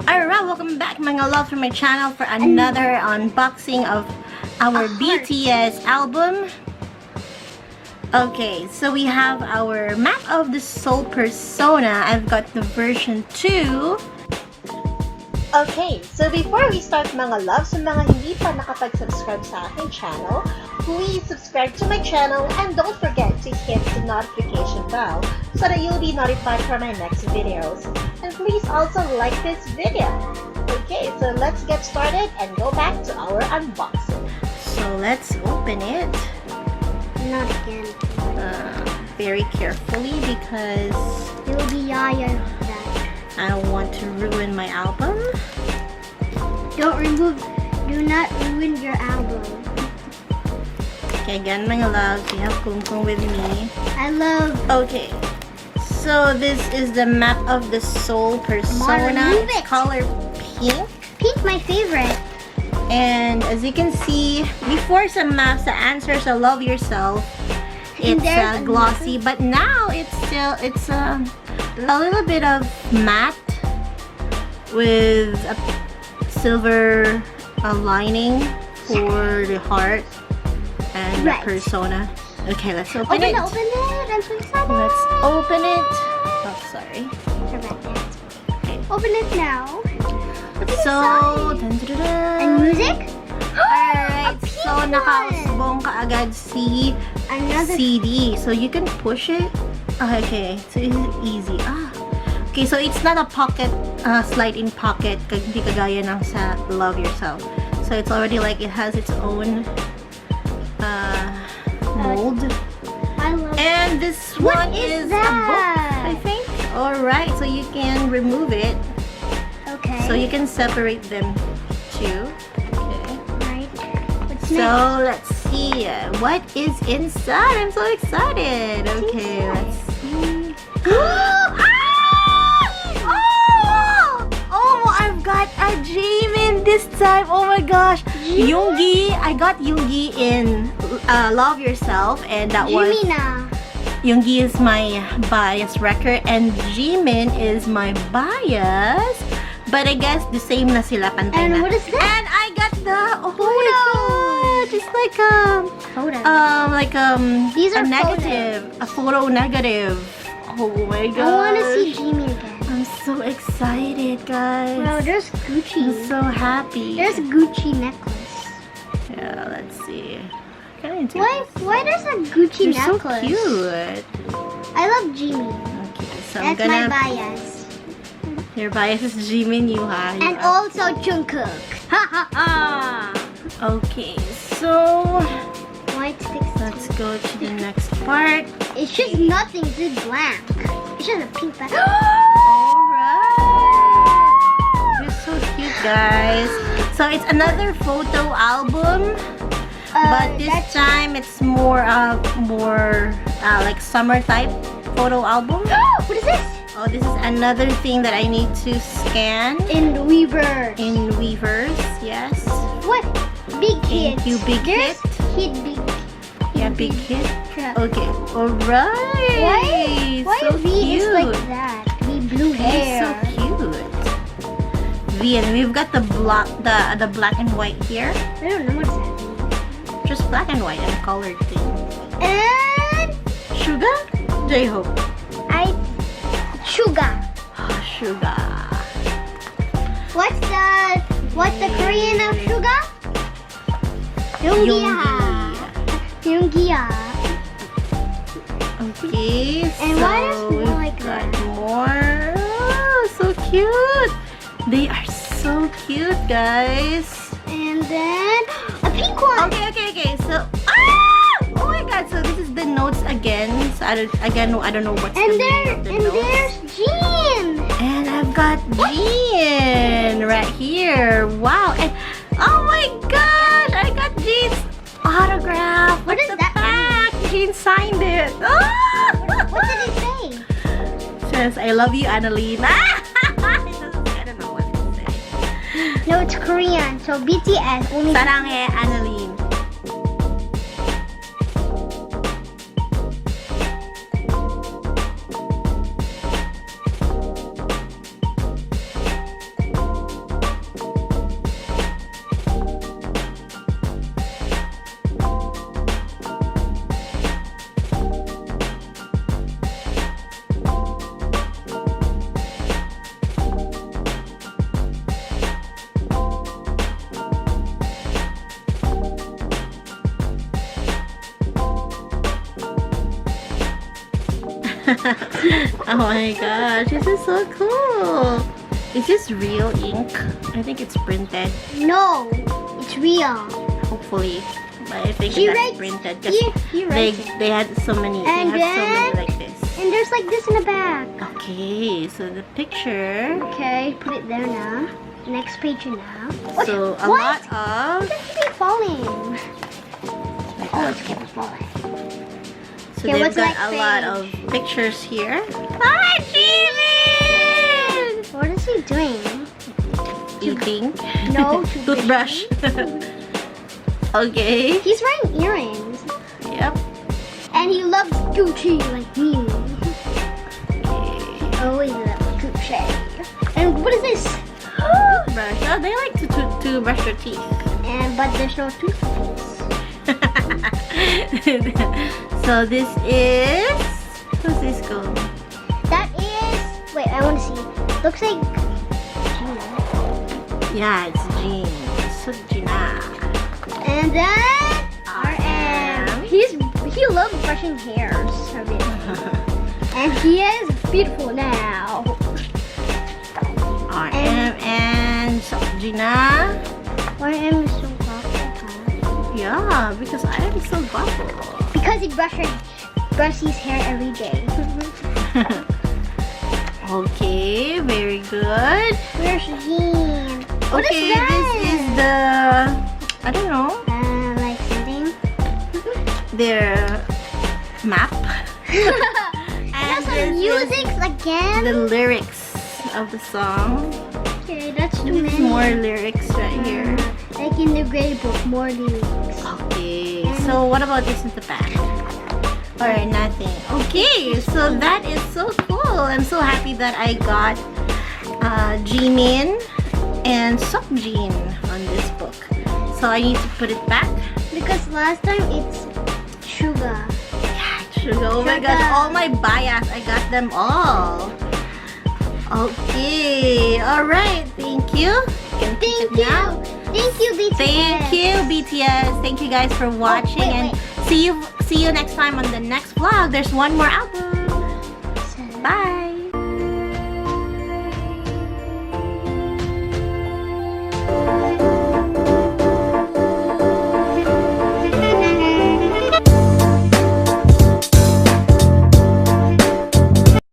Alright, welcome back mga love from my channel for another unboxing of our BTS album. Okay, so we have our Map of the Soul Persona. I've got the version 2. Okay, so before we start mga love, sa mga hindi pa nakapag-subscribe sa aking channel, please subscribe to my channel and don't forget to hit the notification bell so that you'll be notified for my next videos. And please also like this video. Okay, so let's get started and go back to our unboxing. So let's open it. Not again. Very carefully because It will be Yaya that. I don't want to ruin my album. Do not ruin your album. Okay, again mga loves, we have Kung Kung with me. I love Okay, so this is the Map of the Soul Persona. Move it. Color pink. pink, my favorite. And as you can see, before some maps, the answers are Love Yourself. And It's there's glossy, but now it's a little bit of matte with a silver lining for the heart and Right. the persona. Okay, let's open Open it. it, open it. I'm so excited. Let's open it. Oh, sorry. Okay. Open it now. So, dun, dun, dun, dun. And music? Alright, A pink so one. nakausbong kaagad si Another CD. So you can push it. Okay, so it's easy. Okay, so it's not a pocket, slide-in pocket. Hindi kagaya ng sa Love Yourself. So it's already like it has its own mold. I love And this What one is is a book, that? I think. Alright, so you can remove it. Okay. So you can separate them too. Okay. Right. What's So next? let's see what is inside. I'm so excited. Okay, let's see. Oh, I've got a Jimin this time. Oh my gosh, Yoongi. I got Yoongi in Love Yourself, and that was Jimina. Yoongi is my bias record, and Jimin is my bias. But I guess the same na sila, pantay And na. what is that? And I got the my gosh, it's like These a are negative, a photo negative. Oh my gosh. I want to see Jimmy again. I'm so excited, guys. Wow, there's Gucci. I'm so happy. There's a Gucci necklace. Yeah, let's see. Can I do Why there's a Gucci They're so necklace? cute. I love Jimmy. Okay, so I'm That's my gonna. bias. Your bias is Jimin, you ha. And also Jungkook. Ha ha ha. Okay, so White sticks. let's go to the next part. It's just nothing. It's just blank. It's just a pink bag. Alright. You're so cute, guys. So it's another photo album, but this time it's more like summer type photo album. What is this? Oh, this is another thing that I need to scan In Weaver. in Weavers. Yes. What? Big hit. Thank you, Big There's Hit. Hit big. Yeah, big hit. Yeah. Okay. Alright. Why so V cute. is like that? V blue He's so hair. cute. V, and we've got the black and white here. I don't know what's that. Just black and white and colored thing. And Sugar? J-Hope. Sugar. Sugar. What's the Korean of sugar? Yoongi. Okay, And so why is more we've like got that? more. Oh, so cute. They are so cute, guys. And then a pink one. Okay. So, oh my God. So this is the notes again. So I don't know what's And the meaning of the notes. there's Jean. And I've got Jean right here. Wow. And oh my gosh, I got Jean's autograph. What at is the that back. Jean signed it. What did it say? Says, I love you, Analene. I don't know what to say. No, it's Korean. So BTS only. Saranghe, Analene. Oh my gosh, this is so cool. Is this real ink? I think it's printed. No, it's real. Hopefully. But I think She that's writes- printed because he writes it. they had so many. And they have so then- many like this. And there's like this in the back. Okay, so the picture. Okay, put it there now. Next page now. So a What? lot of. It's keep falling. Oh, it's kept falling. So Okay, they've what's got next a lot page? of pictures here. Hi, Jimin! What is he doing? Eating. No, Toothbrush. Okay. He's wearing earrings. Yep. And he loves Gucci like me. Okay. Always loves Gucci. And what is this? Brush. Oh, they like to brush their teeth. But there's no toothpaste. So this is. Who's this go? That is. Wait, I want to see. Looks like. Yeah, it's Jean. So Gina. And then RM. He loves brushing hairs. And he is beautiful now. RM and Gina. RM is so guapo. Yeah, because I am so guapo. Because he brushes his hair every day. Okay, very good. Where's Jean? What Okay, is that? this is the, I don't know, Like something. their map. That's some this is music again. the lyrics of the song. Okay, that's too There's many. more lyrics right here. Like in the grade book, more lyrics. Okay, so what about this in the back? Or nothing. Okay, so that is so cool. I'm so happy that I got Jimin and Seokjin on this book. So I need to put it back. Because last time it's sugar. Yeah, sugar. Oh my gosh, all my bias, I got them all. Okay, alright, thank you. You can keep it now. Thank you, BTS. Thank you, BTS. Thank you guys for watching, wait, and see you next time on the next vlog. There's one more album. Bye.